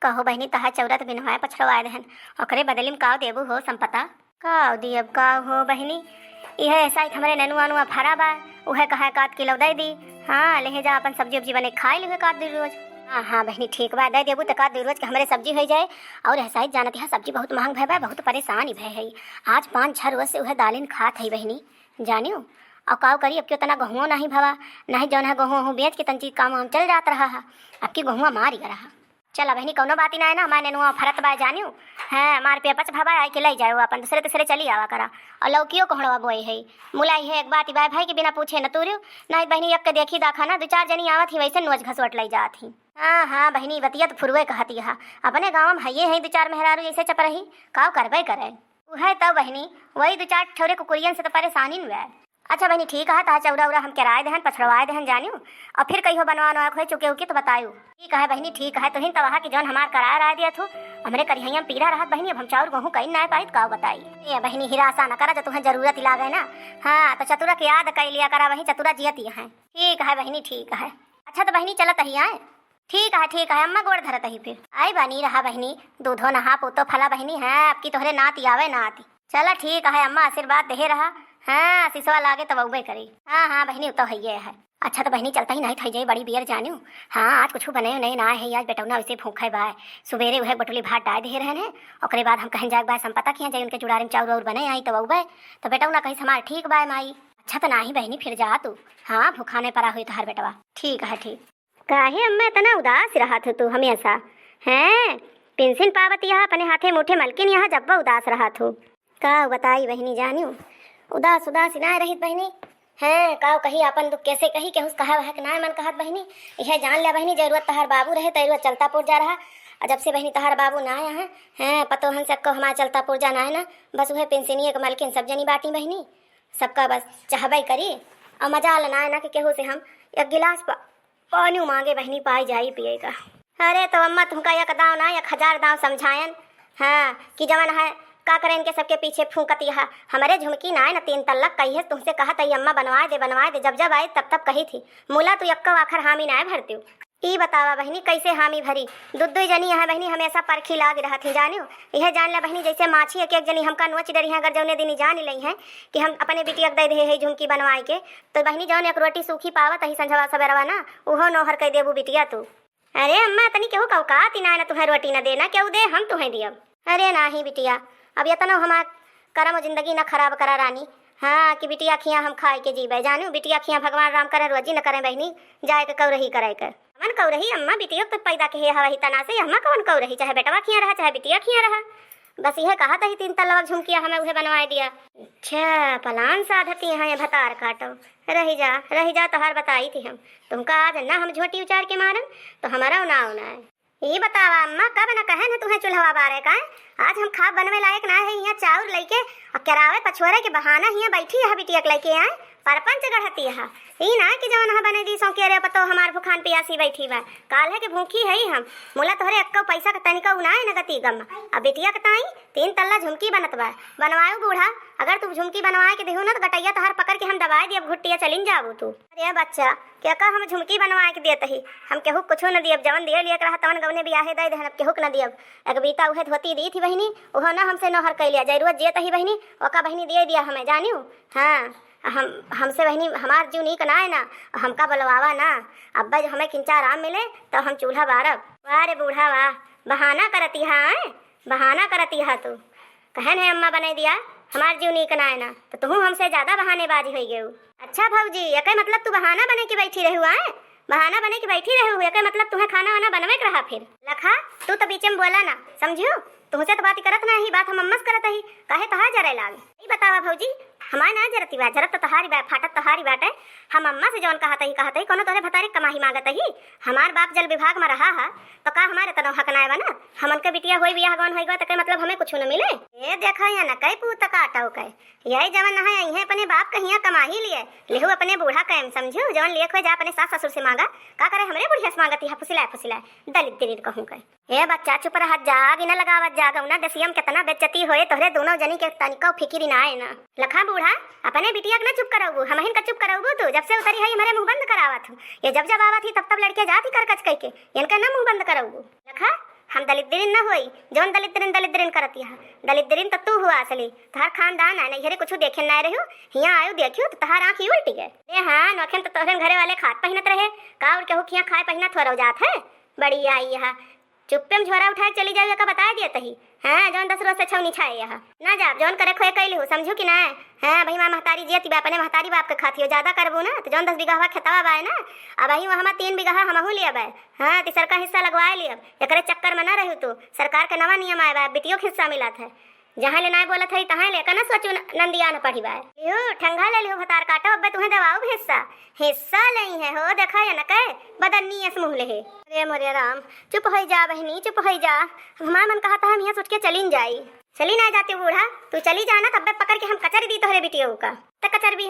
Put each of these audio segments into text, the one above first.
कहो बहनी तहा चौरत बिनवाए पछड़वाए दहन ओकरे बदली में काव देबू हो संपता काव दियब काव हो बहनी यह ऐसा ही हमारे ननुआ नुआ फरा बा उहे कहा 1 किलो दे दी। हाँ ले जा अपन सब्जी उब्जी बने खाई लिहे 1 दिन रोज। हाँ बहनी ठीक बा दे देबू तो 1 दिन रोज के हमारे सब्जी हो जाए। और ऐसा ही जानत है सब्जी बहुत महंग भय बा बहुत परेशान ही भय है। आज 5-6 रोज से वह दालिन खात है बहनी जानियो। और काव करी अब क्यों तना गहुआ नहीं भवा नहीं जौन है गहुआ बेच के तंची काम हम चल जात रहा है। अब की गहुआ मार ही रहा चला बहनी कौनो बात ही ना है ना हमारे ननुआ फरत बा जानियो। हाँ मार पे पच भवा आई के ले जाओ अपन दूसरे तीसरे चली आवा करा। और लौकियो कोहड़वा बोई है मुलाई है एक बात ही भाई के बिना पूछे न तूर्यो नहीं बहनी एक के देखी दाखा ना 2-4 जनी आवत ही वैसे नोच घसवट लाई जात ही। हाँ बहनी बतिया तो फुरवे कहती है अपने गाँव में है 2-4 मेहरारू ऐसे चप रही काव करबे करे है तब बहनी वही 2-4 ठौरे कुकुरियन से तो परेशानी न हुआ। अच्छा बहनी ठीक है ता चौरा उरा हम किराए दहन पछड़वाए दहन जानियो। और फिर कहियो बनवा खोए चुके उके तो बतायू ठीक है बहनी ठीक है तुहिन तवहा की जौन हमार कराया रहा दिया थो हमरे करिहैया पीरा रहत बहनी अब हम चाउर गहूँ कहीं ना पाई का बताई ये बहनी हिरासा न करा जो तुम्हें जरूरत ही लागे ना। हाँ तो चतुरा के याद कर लिया करा वही चतुरा जियती है ठीक है बहनी ठीक है। अच्छा तो बहनी चलत ही आए ठीक है अम्मा गोड़ धरत ही फिर आई बनी रहा बहनी दूधो नहा पोतो फला बहनी है आपकी तोहरे नाती आवे नाती चला ठीक है अम्मा आशीर्वाद दे रहा। हाँ सिसवा लागे तब उबे करी। हाँ बहनी तो है ये है। अच्छा तो बहनी चलता ही नहीं थी जाई बड़ी बियर जानियो। हाँ आज कुछ बने नहीं ना है आज बेटौना वैसे भूखे बाय सुबेरे वह बटुली भात डाल दे रहे हैं ओकरे बाद हम कहीं जाए बाय संपता किया जाए उनके जुड़ारे में चाउर और बने आई तब उबे तो बेटौना कहीं हमारे ठीक बाय माई। अच्छा तो नहीं बहनी फिर जा तू। हाँ भूखाने परा हुई तो हर बेटवा ठीक है ठीक काहे अम्मा इतना उदास रहा था तू हमेशा हैं पेंशन पावत यहाँ अपने हाथे मुठे मलकिन यहाँ जब उदास रहा थू का बताई बहनी जानियो उदास ना रही बहनी हैं काव कही अपन दुख कैसे कही के उस कहा वह ना मन कहत बहनी यह जान लिया बहनी जरूरत तहार बाबू रहे तैरुआ चलतापुर जा रहा और जब से बहनी तहार बाबू ना आया हैं पतो हम सबको हमारा चलतापुर जाना है ना बस वह पेंशनिए के मलकिन सब जनी बाटी बहनी सबका बस चाहबे करी और मजा लेना है ना कि केहू से हम 1 गिलास पानी मांगे बहनी पाई जाई पिएगा। अरे तो अम्मा तुमका 1 दाव ना 1000 दाव समझायन। हाँ कि जवन है का करें इनके सबके पीछे फूंकती है हमारे झुमकी ना है ना 3 तल्लक कही है तुमसे कहा तई अम्मा बनवाए दे जब आई तब कही थी मुला तू यक्का आखर हामी ना भरती ई बतावा बहनी कैसे हामी भरी दुद्दू जनी है बहनी हमेशा परखी लाग रहा थी जानियो। यह जान ला बहनी जैसे माछी एक जनी हमका नोच डरी है अगर जौने दिन जान ली है कि हम अपने बिटिया दे दे है झुमकी बनवाए के तो बहनी जौन 1 रोटी सूखी पावत ही संझवा सवेरवा ना उहो नोहर कह देबू बिटिया तू। अरे अम्मा तनी केहू कौकाती ना तुम्हें रोटी न देना क्यों दे हम तुम्हें दियब। अरे नाही बिटिया अब इतना हमार करम जिंदगी न खराब करा रानी। हाँ कि बिटिया खिया हम खाए के जीवे जानू बिटिया खिया भगवान राम करे रोजी न करे बहनी जाए के कौरही करे कर मन कौरही अम्मा बिटिया तो पैदा के है वही तना से अम्मा कौन कौरही चाहे बेटवा खिया रहा चाहे बिटिया खिया रहा बस यह कहा था ही 3 तल्ला झुमकिया हमें उसे बनवाए दिया। अच्छा पलान साधती है ये भतार काटो रही जा तो हर बताई थी हम तुमका आज ना हम झोटी उचार के मारन तो हमारा ना होना है। ये बतावा अम्मा कब न कहे न तुम्हें चूल्हा बारे का आज हम खा बनवे लायक ना है यहाँ चाउर लेके और करावे पछुआरे के बहाना यहाँ बैठी है बिटिया लेके आए परपंच गढ़ती है ई ना कि जवन बने दी सौ के रे पतो हमार भूखान पियासी बैठी बा काल है कि भूखी है हम मोला तोहरे अक्का पैसा का तनिका उनाए न गति गम अब बिटिया कताई 3 तल्ला झुमकी बनत बा बनवायो बूढ़ा अगर तू झुमकी बनवाए के देहू ना तो गटैया तोहर पकड़ के हम दबाए दियब घुट्टिया चलिन जाबू तू। अरे बच्चा क्या का हम झुमकी बनवाए के देत ही हम केहू कुछ न दियब जवन दिए लिया रहा तवन गवने बियाहे दे देहन केहू न दियब एक बीता उहे धोती दी थी बहनी ओहो ना हमसे नहर कैलिया जरूरत जेत ही बहनी ओका बहनी दे दिया हमें जानियो। हाँ हमसे बहनी हमार जीव नीक ना है ना हमका बलवावा ना अब्बा जो हमें किंचा आराम मिले तो हम चूल्हा बारब। वाह रे बूढ़ा वाह बहाना करती है तू कहन है अम्मा बने दिया हमार जीव नीक ना है ना तो तुम हमसे ज्यादा बहानेबाजी हो गए। अच्छा भाऊजी एक मतलब तू बहाना बने की बैठी रही हुआ बहाना बने की बैठी रही हुई मतलब तुम्हें खाना वाना बनवे के रहा फिर लखा तू तो बीच में बोला ना समझियो तुमसे तो बात करत ना ही बात हम अम्मा से करत ही काहे तहार जरे लाग नहीं बतावा भौजी हमार ना जरती बा जरत तो तहारी बा फाटत तहारी बाटे हम अम्मा से जौन कहत ही कोनो तोरे भतारे कमाही मांगत ही हमार बाप जल विभाग में रहा है तो का हमारे तनो हक ना बना हमन के बिटिया होई बियाह गौन होई गो तो मतलब हमें कुछ न मिले ये देखा या न कई पूत काटो के यही जवन है यही अपने बाप कहिया कमाही लिए लेहू अपने बूढ़ा कैम समझू जौन लिए खोए जा अपने सास ससुर से मांगा का करे हमरे बुढ़िया से मांगती है फुसिला दलित दिलित कहूं के ए बच्चा चुप रह जाग न लगावत जागौ ना दसियम कितना बेइज्जती होए तोहरे दोनों जनी के तनिका फिकिरी ना है ना लखा बूढ़ा अपने बिटिया के ना चुप कराऊ हम हिन का चुप कराऊ तू जब से उतरी है हमारे मुंह बंद करावत हूं ये जब आवत ही तब लड़के जाती कर कच कह के इनका ना मुंह बंद कराऊ लखा हम नाम दलिद्रीन न होई, जौन दलिद्रीन करत यहा। दलिद्रीन तो तू हुआ असली, तहार खानदान है नहीं, कुछ देखे ना रहो, हिया आयो देखियो तो तहार आँख ही उल्टी गए। ए हाँ, नखन तो तोहरे घरे वाले खात पहिनत रहे, का और केहू खिया खाए पहिना थोड़ा जात है। बड़ी आई यहाँ चुप्पे में झोरा उठाए चली जाओ का बता दिया तही। हाँ, जौन 10 रोज से छौनी छाए यहाँ ना जा, जौन करे खोए कैली हो, समझू कि ना। हाँ भाई, माँ महतारी जियती बा, अपने महतारी बाप के खाती हो, ज्यादा करबू ना तो जौन 10 बीघा खेतवा बा ना, अब वही वहाँ 3 बीघा हमहू लिया बा। हाँ, तीसर का हिस्सा लगवाए लिया, एकरे चक्कर में ना रहू तो सरकार के नवा नियम आए बा, बिटियो के हिस्सा मिला था। जहाँ ले ना बोलत है तहाँ लेकर ना सोचू नंदिया न पढ़ी बाय। लियो ठंगा ले लियो भतार काटो, अब तुम्हें दवाओ हिस्सा नहीं है हो, देखा या न कहे बदन्नी ऐस मुँह ले। अरे मोरे राम, चुप हो जा बहनी, चुप हो जा। हमारा मन कहा था हम यहाँ सोच के चली जाई, चली ना जाती बूढ़ा, तू चली जाना तब पकड़ के हम कचर दी तोहरे बिटियो का। त कचर भी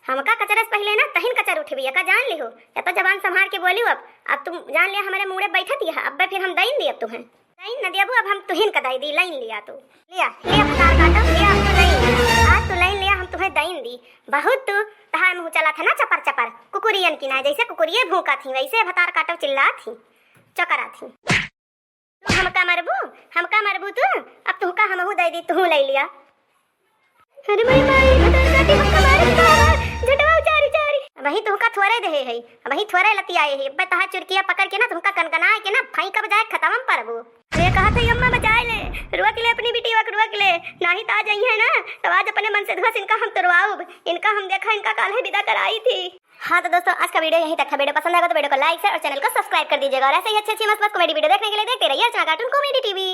हमका कचरस पहले ना तहिन कचर उठे का जान लिहो, या तो जबान संभाल के बोलियो। अब तुम जान लिया हमारे मुँह बैठत दिया, अब फिर हम दईन दी, अब तुम्हें लाइन न दियाबू, अब हम तुहिन कदाई दी लाइन लिया तो लिया भतार काटो लिया, अब तो लाइन आज तो लाइन लिया, हम तुम्हें दईन दी। बहुत तू तहार मुँह चला था ना चपर चपर कुकुरियन की ना, जैसे कुकुरिये भूखा थी वैसे भतार काटो चिल्ला थी चकरा थी। हमका मरबू तू, अब तुहका हमहू दे दी, तू ले लिया। अरे भाई भतार काटी हमका मार झटवा चारी वही तुहका थोड़े दे है, वही थोड़े लती आए है। अब तहार चुरकिया पकड़ के ना तुहका कनकना के ना फाई कब जाए खत्म परबू। अरे कहा था अम्मा बचाए ले, रोक ले अपनी बेटी वक रोक ले, नहीं तो आ जाई है ना तो आज अपने मन से धस इनका हम तुरवाऊब, इनका हम देखा इनका काल है विदा कराई थी। हाँ तो दोस्तों, आज का वीडियो यहीं तक था। वीडियो पसंद आएगा तो वीडियो को लाइक शेयर और चैनल को सब्सक्राइब कर दीजिएगा, और ऐसे ही अच्छी मस्त कॉमेडी वीडियो देखने के लिए देखते रहिए कार्टून कॉमेडी टीवी।